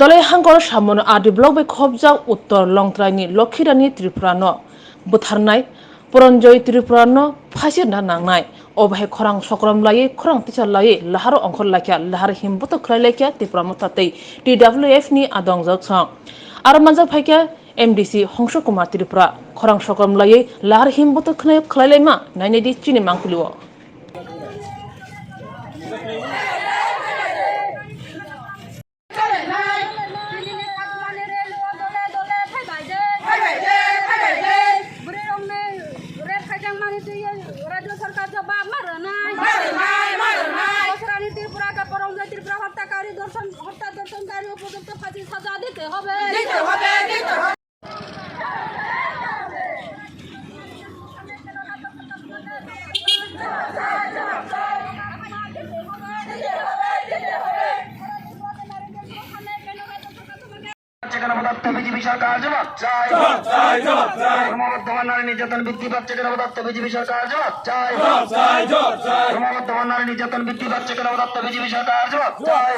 দলে হাঙ্গর সামন আদি ব্লক বে খবজাক উত্তর লংত্রাইনি লক্ষিরানি ত্রিপুরানো বুথাरनाय পরঞ্জয় ত্রিপুরানো ফাইসিরনা নাंनाय অবহে খরাং সকরম লায়ে খরাং টিচার লায়ে লাহার অংখর লাখিয়া লাহার হিমবত খলাইলাইকিয়া ত্রিপুরা মতাতেই টিডব্লিউএফ ni adong jaksang আর মানজাক ফাইকিয়া এমডিসি হংস কুমার ত্রিপুরা খরাং সকরম লায়ে লাহার হিমবত খলাইলাইমা নাইনেদি চিনি মাংকুলিও হত্যা দর্শনকারী উপযুক্ত ফাঁসি সাজা দিতে হবে। বিজেপি সরকার জবাব চাই, ক্রমবর্ধমান নারী নির্যাতন বৃদ্ধি পাচ্ছে কেন দত্ত বিজেপি সরকার জবাব চাই, ক্রমবর্ধমান নারী নির্যাতন বৃদ্ধি পাচ্ছে কেন দত্ত বিজেপি সরকার জবাব চাই।